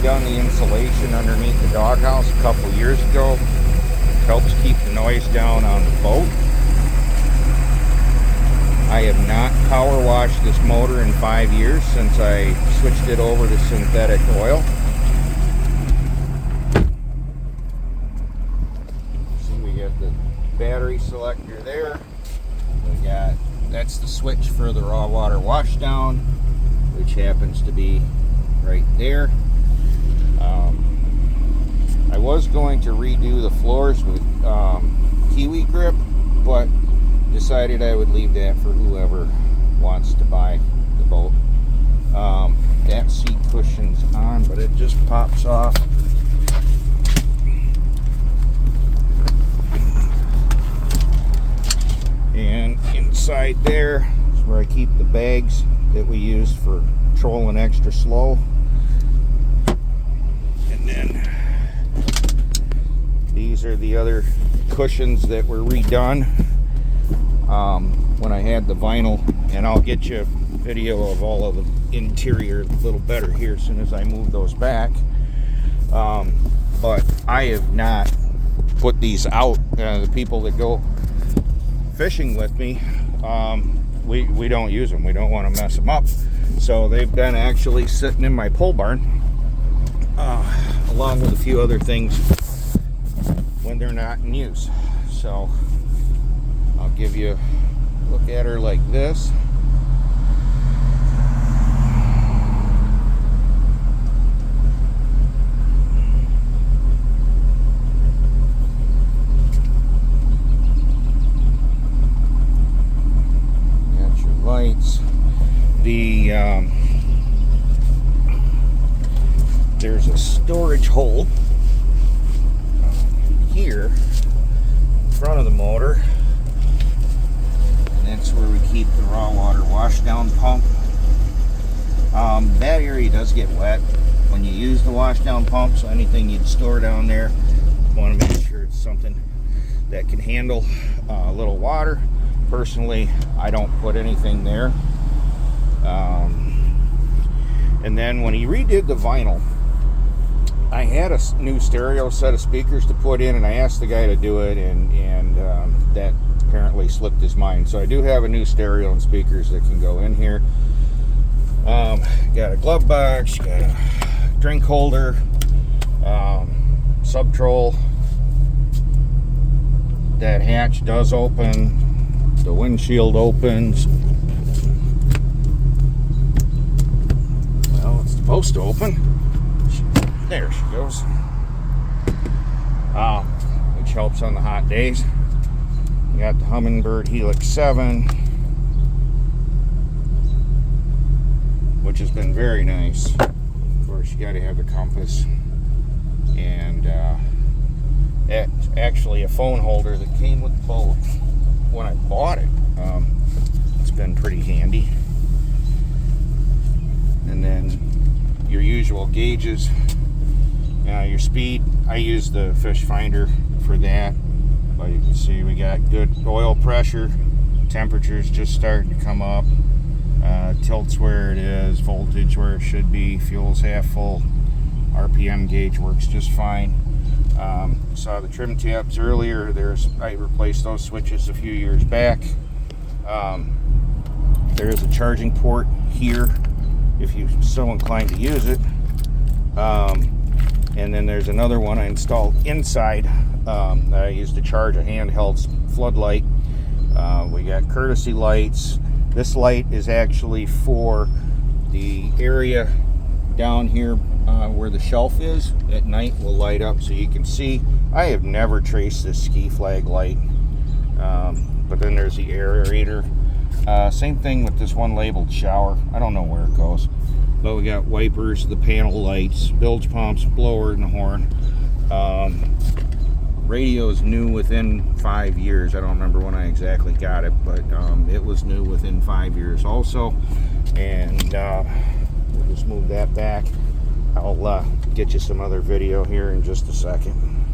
redone the insulation underneath the doghouse a couple years ago. Helps keep the noise down on the boat. I have not power washed this motor in 5 years since I switched it over to synthetic oil. See, we got the battery selector there. That's the switch for the raw water washdown, which happens to be right there. I was going to redo the floors with Kiwi grip, but decided I would leave that for whoever wants to buy the boat. That seat cushion's on, but it just pops off. And inside there is where I keep the bags that we use for trolling extra slow. And then these are the other cushions that were redone when I had the vinyl, and I'll get you a video of all of the interior a little better here as soon as I move those back. But I have not put these out. The people that go fishing with me, we don't use them. We don't want to mess them up, so they've been actually sitting in my pole barn along with a few other things when they're not in use. So I'll give you a look at her like this. Lights. There's a storage hole here in front of the motor, and that's where we keep the raw water washdown pump. That area does get wet when you use the washdown pump, so anything you'd store down there, you want to make sure it's something that can handle a little water. Personally, I don't put anything there. And then when he redid the vinyl, I had a new stereo set of speakers to put in, and I asked the guy to do it, and that apparently slipped his mind. So I do have a new stereo and speakers that can go in here. Got a glove box, got a drink holder, sub-troll. That hatch does open. The windshield opens. Well, it's supposed to open. There she goes. Which helps on the hot days. You got the Humminbird Helix 7, which has been very nice. Of course, you got to have the compass. And that's actually a phone holder that came with the boat when I bought it. It's been pretty handy. And then your usual gauges, your speed. I use the fish finder for that, but you can see we got good oil pressure, temperatures just starting to come up, tilts where it is, voltage where it should be, fuel's half full, RPM gauge works just fine. Saw the trim tabs earlier. I replaced those switches a few years back. There is a charging port here if you're so inclined to use it. And then there's another one I installed inside that I use to charge a handheld floodlight. We got courtesy lights. This light is actually for the area down here where the shelf is. At night will light up so you can see. I have never traced this ski flag light, but then there's the aerator. Same thing with this one labeled shower. I don't know where it goes, but we got wipers, the panel lights, bilge pumps, blower, and the horn. Radio is new within 5 years. I don't remember when I exactly got it, but it was new within 5 years also. And we'll just move that back. I'll get you some other video here in just a second.